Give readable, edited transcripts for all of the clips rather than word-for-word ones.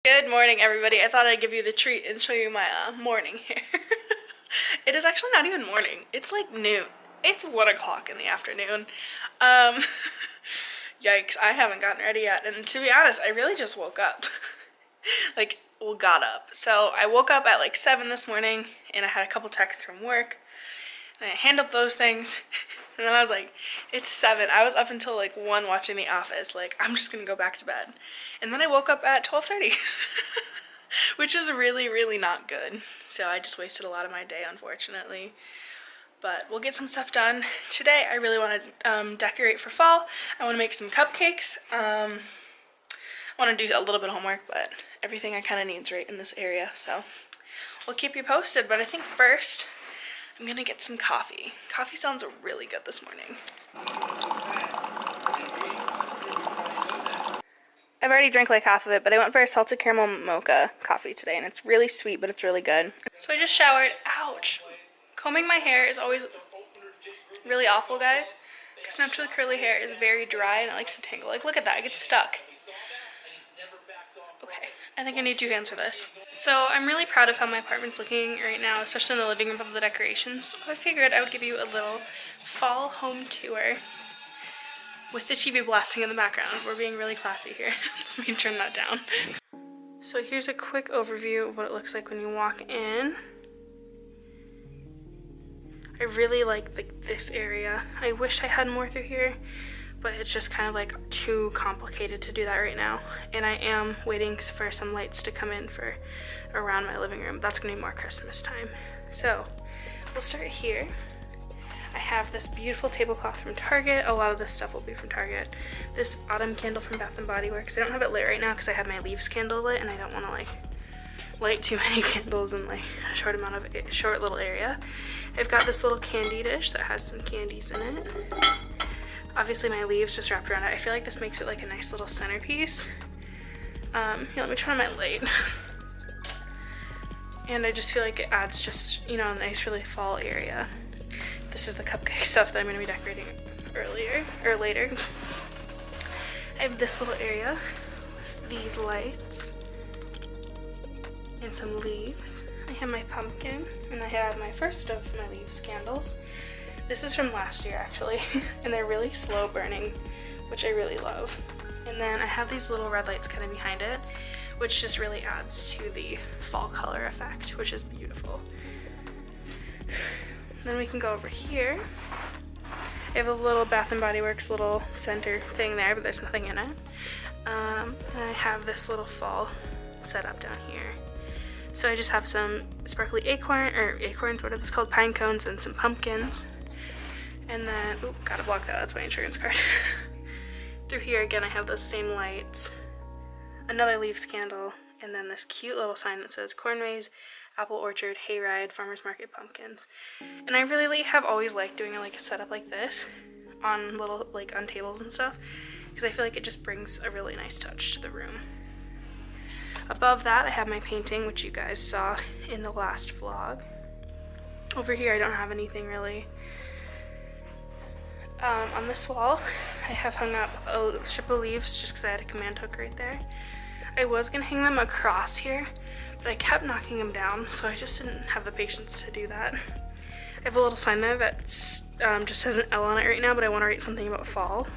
Good morning, everybody. I thought I'd give you the treat and show you my morning hair. It is actually not even morning. It's like noon. It's 1 o'clock in the afternoon. Yikes, I haven't gotten ready yet. And to be honest, I really just woke up. Got up. So I woke up at like 7 this morning and I had a couple texts from work. And I handled those things. And then I was like, it's 7. I was up until like 1 watching The Office. Like, I'm just gonna go back to bed. And then I woke up at 12:30. Which is really, really not good. So I just wasted a lot of my day, unfortunately. But we'll get some stuff done. Today, I really want to decorate for fall. I want to make some cupcakes. I want to do a little bit of homework, but everything I kind of need's right in this area. So we'll keep you posted. But I think first, I'm going to get some coffee. Coffee sounds really good this morning. I've already drank like half of it, but I went for a salted caramel mocha coffee today, and it's really sweet, but it's really good. So I just showered. Ouch! Combing my hair is always really awful, guys, because naturally curly hair is very dry and it likes to tangle. Like, look at that, it gets stuck. Okay, I think I need 2 hands for this. So I'm really proud of how my apartment's looking right now, especially in the living room of the decorations. So I figured I would give you a little fall home tour with the TV blasting in the background. We're being really classy here. Let me turn that down. So here's a quick overview of what it looks like when you walk in. I really like this area. I wish I had more through here, but it's just kind of like too complicated to do that right now. And I am waiting for some lights to come in for around my living room. That's gonna be more Christmas time. So we'll start here. I have this beautiful tablecloth from Target. A lot of this stuff will be from Target. This autumn candle from Bath & Body Works. I don't have it lit right now because I have my leaves candle lit and I don't want to like light too many candles in like a short little area. I've got this little candy dish that has some candies in it. Obviously my leaves just wrapped around it. I feel like this makes it like a nice little centerpiece. Here, let me turn on my light. And I just feel like it adds just, you know, a nice really fall area. This is the cupcake stuff that I'm going to be decorating later. I have this little area with these lights and some leaves. I have my pumpkin and I have my first of my leaves candles. This is from last year actually, and they're really slow burning, which I really love. And then I have these little red lights kind of behind it, which just really adds to the fall color effect, which is beautiful. Then we can go over here. I have a little Bath & Body Works little center thing there, but there's nothing in it. And I have this little fall setup down here. So I just have some sparkly acorns, what are these called? Pine cones and some pumpkins. And then, oop, gotta block that, that's my insurance card. Through here again, I have those same lights, another leaves candle, and then this cute little sign that says Corn Maze, Apple Orchard, Hayride, Farmers Market Pumpkins. And I really have always liked doing like a setup like this on little, like on tables and stuff, because I feel like it just brings a really nice touch to the room. Above that, I have my painting, which you guys saw in the last vlog. Over here, I don't have anything really. On this wall, I have hung up a strip of leaves just because I had a command hook right there. I was gonna hang them across here, but I kept knocking them down, so I just didn't have the patience to do that. I have a little sign there that just has an L on it right now, but I want to write something about fall.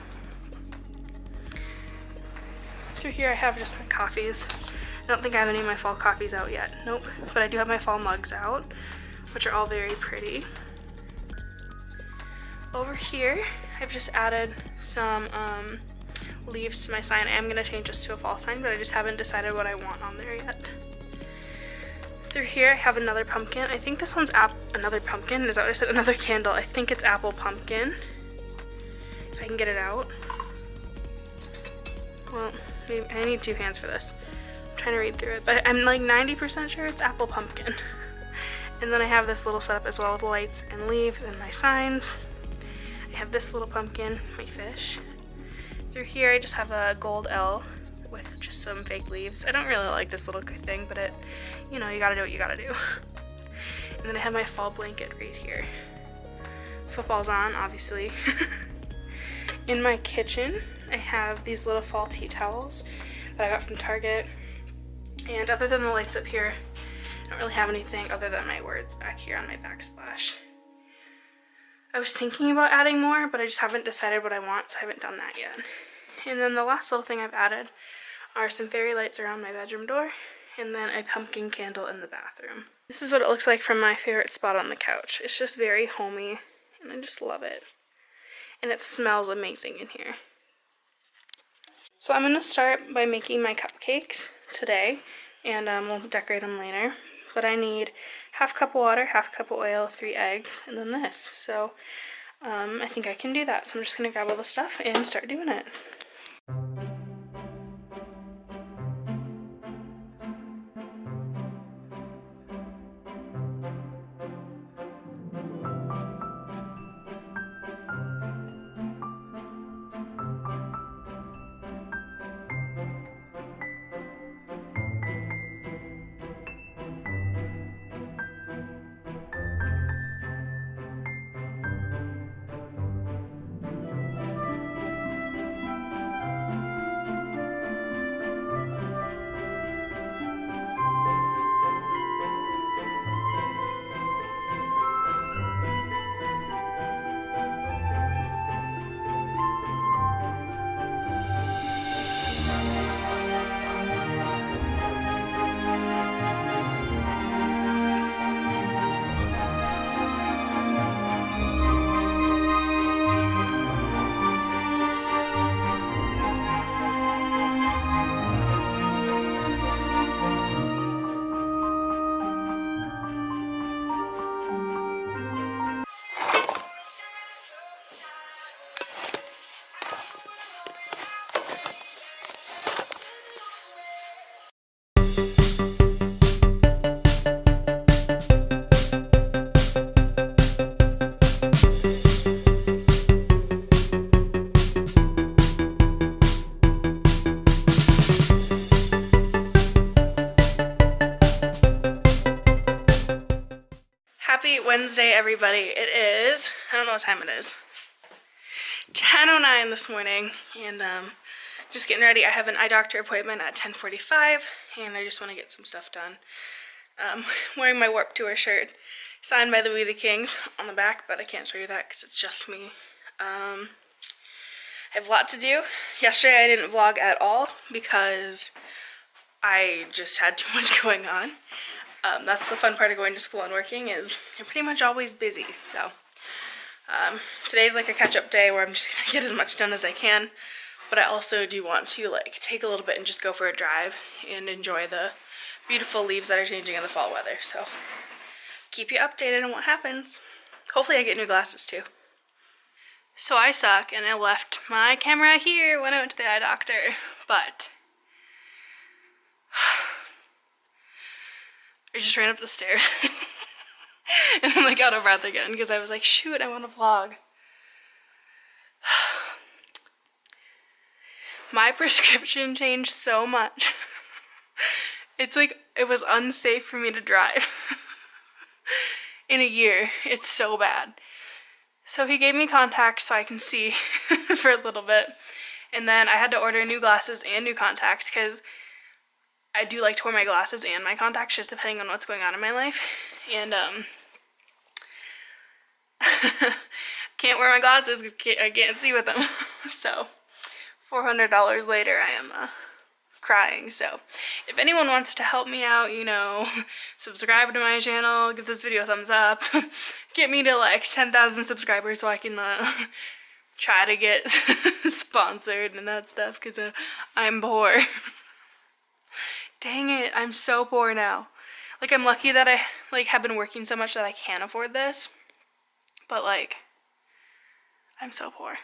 Through here, I have just my coffees. I don't think I have any of my fall coffees out yet. Nope, but I do have my fall mugs out, which are all very pretty. Over here, I've just added some leaves to my sign. I am going to change this to a fall sign, but I just haven't decided what I want on there yet. Through here, I have another pumpkin. I think this one's another pumpkin. Is that what I said? Another candle. I think it's apple pumpkin. If I can get it out. Well, I need 2 hands for this. I'm trying to read through it, but I'm like 90% sure it's apple pumpkin. And then I have this little setup as well with lights and leaves and my signs. I have this little pumpkin, my fish. Through here, I just have a gold L with just some fake leaves. I don't really like this little thing, but it, you know, you gotta do what you gotta do. And then I have my fall blanket right here. Football's on, obviously. In my kitchen, I have these little fall tea towels that I got from Target. And other than the lights up here, I don't really have anything other than my words back here on my backsplash. I was thinking about adding more, but I just haven't decided what I want, so I haven't done that yet. And then the last little thing I've added are some fairy lights around my bedroom door, and then a pumpkin candle in the bathroom. This is what it looks like from my favorite spot on the couch. It's just very homey, and I just love it. And it smells amazing in here. So I'm going to start by making my cupcakes today, and we'll decorate them later. But I need half cup of water, half cup of oil, 3 eggs, and then this. So I think I can do that. So I'm just going to grab all the stuff and start doing it. Happy Wednesday, everybody. It is, I don't know what time it is, 10:09 this morning, and just getting ready. I have an eye doctor appointment at 10:45, and I just want to get some stuff done. Wearing my Warped Tour shirt, signed by the We the Kings on the back, but I can't show you that because it's just me. I have a lot to do. Yesterday I didn't vlog at all because I just had too much going on. That's the fun part of going to school and working, is you're pretty much always busy. So today's like a catch-up day where I'm just gonna get as much done as I can, but I also do want to like take a little bit and just go for a drive and enjoy the beautiful leaves that are changing in the fall weather. So keep you updated on what happens. Hopefully I get new glasses too. So I suck, and I left my camera here when I went to the eye doctor, but I just ran up the stairs and I'm like out of breath again because I was like, shoot, I want to vlog. My prescription changed so much. It's like it was unsafe for me to drive in a year. It's so bad. So he gave me contacts so I can see for a little bit, and then I had to order new glasses and new contacts because I do like to wear my glasses and my contacts just depending on what's going on in my life. And can't wear my glasses because I can't see with them. So $400 later I am crying. So if anyone wants to help me out, you know, subscribe to my channel, give this video a thumbs up, get me to like 10,000 subscribers so I can try to get sponsored and that stuff, because I'm poor. Dang it, I'm so poor now. Like, I'm lucky that I like have been working so much that I can afford this, but like, I'm so poor.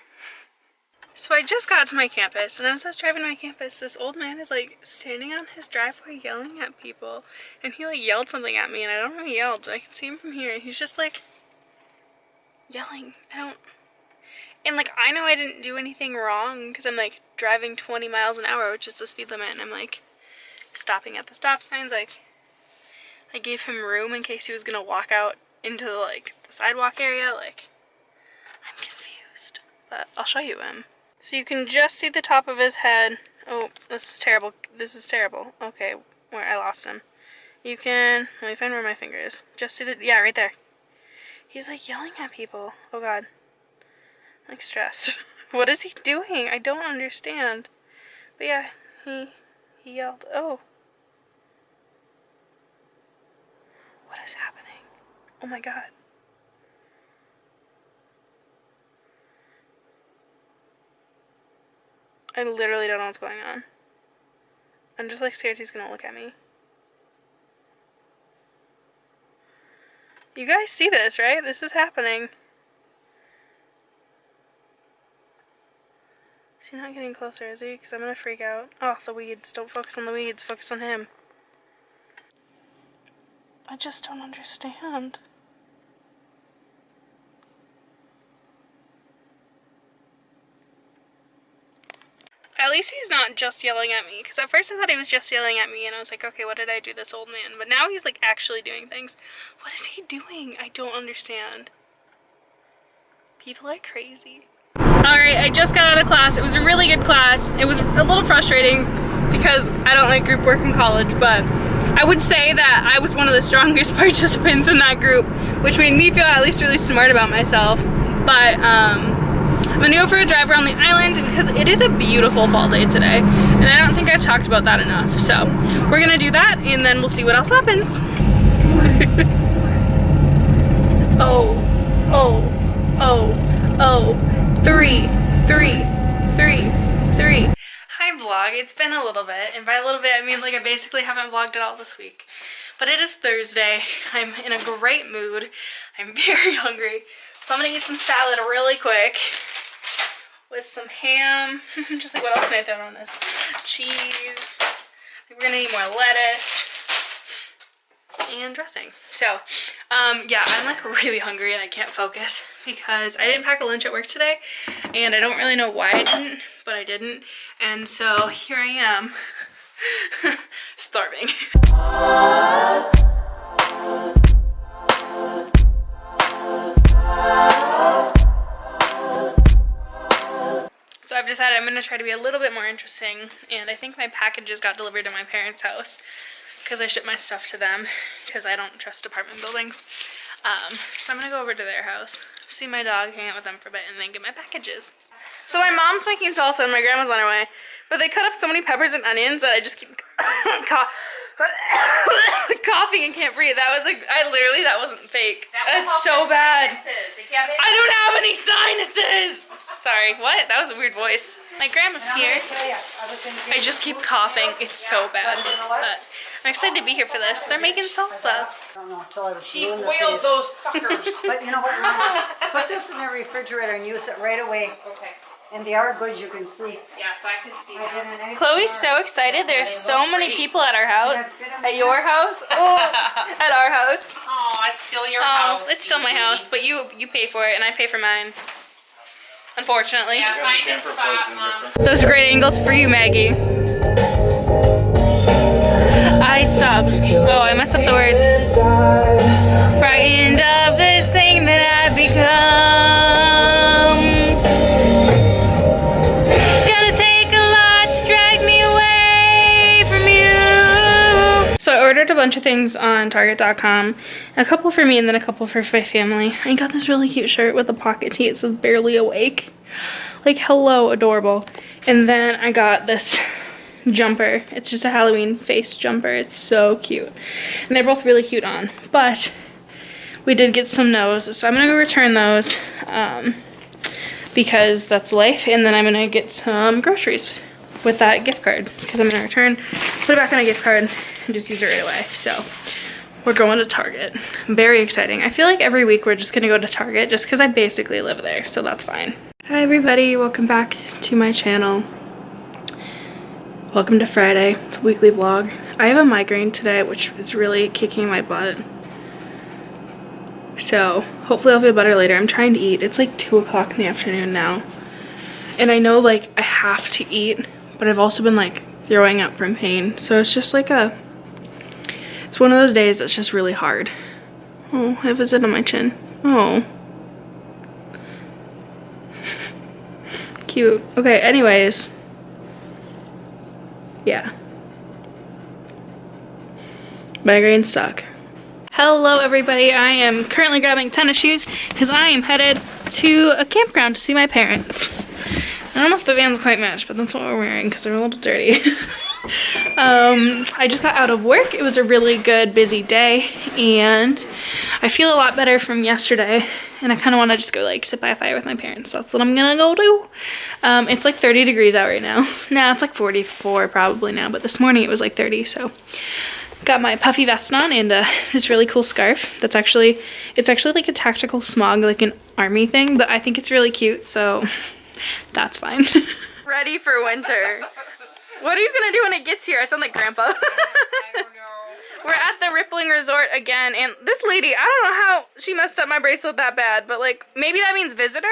So I just got to my campus, and as I was driving to my campus, this old man is like standing on his driveway yelling at people, and he like yelled something at me, and I don't know what he yelled, but I can see him from here, and he's just like yelling. And like, I know I didn't do anything wrong because I'm like driving 20 miles an hour, which is the speed limit, and I'm like stopping at the stop signs. Like, I gave him room in case he was gonna walk out into like the sidewalk area. Like, I'm confused, but I'll show you him. So you can just see the top of his head. Oh, this is terrible. This is terrible. Okay, where I lost him. You can, let me find where my finger is. Just see the, yeah, right there. He's like yelling at people. Oh God. I'm like stressed. What is he doing? I don't understand. But yeah, he yelled. Oh. What is happening? Oh my God. I literally don't know what's going on. I'm just like scared he's gonna look at me. You guys see this, right? This is happening. Is he not getting closer, is he? Because I'm gonna freak out. Oh, the weeds. Don't focus on the weeds. Focus on him. I just don't understand. At least he's not just yelling at me, because at first I thought he was just yelling at me, and I was like, okay, what did I do, this old man? But now he's like actually doing things. What is he doing? I don't understand. People are crazy. Alright, I just got out of class. It was a really good class. It was a little frustrating because I don't like group work in college, but I would say that I was one of the strongest participants in that group, which made me feel at least really smart about myself. But I'm gonna go for a drive around the island because it is a beautiful fall day today, and I don't think I've talked about that enough. So we're gonna do that, and then we'll see what else happens. Oh, three. Hi vlog, it's been a little bit, and by a little bit I mean like I basically haven't vlogged at all this week. But it is Thursday, I'm in a great mood, I'm very hungry, so I'm gonna eat some salad really quick with some ham. Just like, what else can I throw on this? Cheese. We're gonna eat more lettuce and dressing. So yeah, I'm like really hungry and I can't focus because I didn't pack a lunch at work today, and I don't really know why I didn't, but I didn't, and so here I am starving. So I've decided I'm going to try to be a little bit more interesting, and I think my packages got delivered to my parents' house because I ship my stuff to them because I don't trust apartment buildings. So I'm going to go over to their house, see my dog, hang out with them for a bit, and then get my packages. So my mom's making salsa and my grandma's on her way, but they cut up so many peppers and onions that I just keep coughing and can't breathe. That was like, that wasn't fake. That's so bad. I don't have any sinuses. Sorry, what? That was a weird voice. My grandma's here. I just keep coughing. It's so bad. But I'm excited to be here for this. They're making salsa. She boiled those suckers. But you know what? Remember, put this in the refrigerator and use it right away. Okay. And they are good, you can see. Yes, I can see that. Chloe's so excited. There's so many people at our house. At your house? Oh, at our house. Oh, it's still your house. It's still my house, but you pay for it and I pay for mine. Unfortunately. Yeah, find a spot, Mom. Those are great angles for you, Maggie. I stopped. Oh, I messed up the words. Frightened of this thing that I've become. It's gonna take a lot to drag me away from you. So I ordered a bunch of things on Target.com. A couple for me and then a couple for my family. I got this really cute shirt with a pocket tee. It says barely awake. Like, hello, adorable. And then I got this jumper. It's just a Halloween face jumper. It's so cute. And they're both really cute on. But we did get some no's. So I'm going to go return those because that's life. And then I'm going to get some groceries with that gift card because I'm going to return, put it back on a gift card, and just use it right away. So we're going to Target. Very exciting. I feel like every week we're just going to go to Target just because I basically live there. So that's fine. Hi everybody, welcome back to my channel. Welcome to Friday. It's a weekly vlog. I have a migraine today, which is really kicking my butt. So hopefully I'll feel better later. I'm trying to eat. It's like 2 o'clock in the afternoon now. And I know like I have to eat, but I've also been like throwing up from pain. So it's just like it's one of those days that's just really hard. Oh, I have a zit on my chin. Oh. Cute. Okay, anyways. Yeah. Migraines suck. Hello everybody, I am currently grabbing tennis shoes because I am headed to a campground to see my parents. I don't know if the vans quite match, but that's what we're wearing because they're a little dirty. I just got out of work. It was a really good, busy day, and I feel a lot better from yesterday, and I kind of want to just go like sit by a fire with my parents. That's what I'm gonna go do. It's like 30 degrees out right now. Nah, it's like 44 probably now, but this morning it was like 30, so got my puffy vest on and this really cool scarf. It's actually like a tactical smog, like an army thing, but I think it's really cute, so that's fine. Ready for winter. What are you gonna do when it gets here? I sound like Grandpa. I don't know. We're at the Rippling Resort again, and this lady, I don't know how she messed up my bracelet that bad, but like, maybe that means visitor?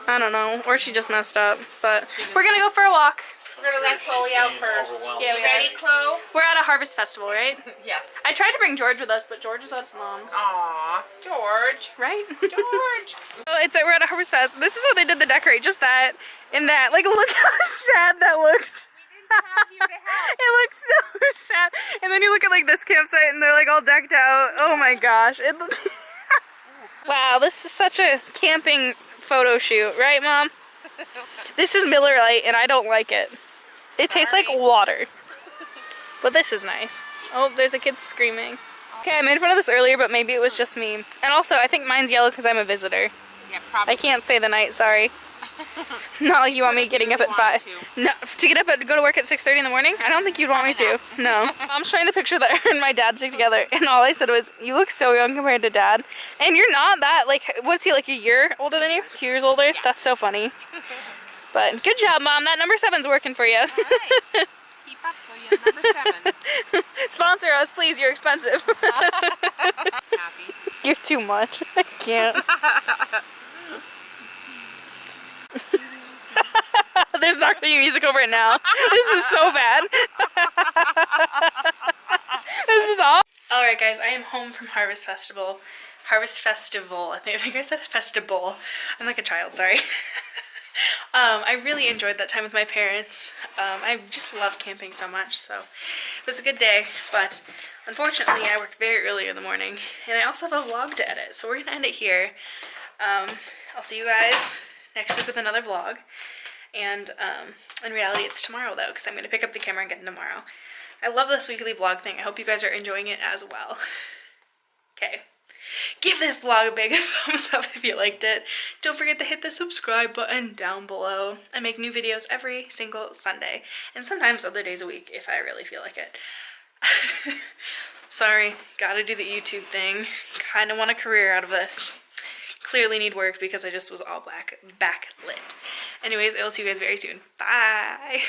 I don't know, or she just messed up, but we're gonna go for a walk. We're gonna let Chloe out first. Yeah, You ready, Chloe? We're at a harvest festival, right? Yes. I tried to bring George with us, but George is at his mom's. Aw, George. Right? George. We're at a harvest fest. This is what they did to decorate, just that and that. Like, look how sad that looks. It looks so sad. And then you look at like this campsite and they're like all decked out. Oh my gosh. It looks wow, this is such a camping photo shoot, right, Mom? This is Miller Lite and I don't like it. It tastes like water. But this is nice. Oh, there's a kid screaming. Okay, I made fun of this earlier, but maybe it was just me. And also, I think mine's yellow because I'm a visitor. Yeah, probably. I can't stay the night, sorry. Not like you want me getting up at 5. No, to get up and go to work at 6:30 in the morning? I don't think you'd want me to. No. I'm showing the picture that her and my dad took together, and all I said was, you look so young compared to Dad. And you're not that, like, what's he, like a year older than you? 2 years older? Yeah. That's so funny. But good job, Mom. That number 7's working for you. All right. Keep up, will you? Number 7. Sponsor us, please. You're expensive. Happy. You're too much. I can't. There's not gonna be music over it now. This is so bad. This is all. Alright guys, I am home from Harvest Festival. Harvest Festival. I think I said festival. I'm like a child, sorry. I really enjoyed that time with my parents. I just love camping so much, so it was a good day, but unfortunately I worked very early in the morning, and I also have a vlog to edit, so we're gonna end it here. I'll see you guys next week with another vlog, and in reality it's tomorrow though, because I'm gonna pick up the camera again tomorrow. I love this weekly vlog thing. I hope you guys are enjoying it as well. Okay. Give this vlog a big thumbs up if you liked it. Don't forget to hit the subscribe button down below. I make new videos every single Sunday, and sometimes other days a week if I really feel like it. Sorry, gotta do the YouTube thing. Kinda want a career out of this. Clearly need work because I just was all backlit. Anyways, I will see you guys very soon. Bye!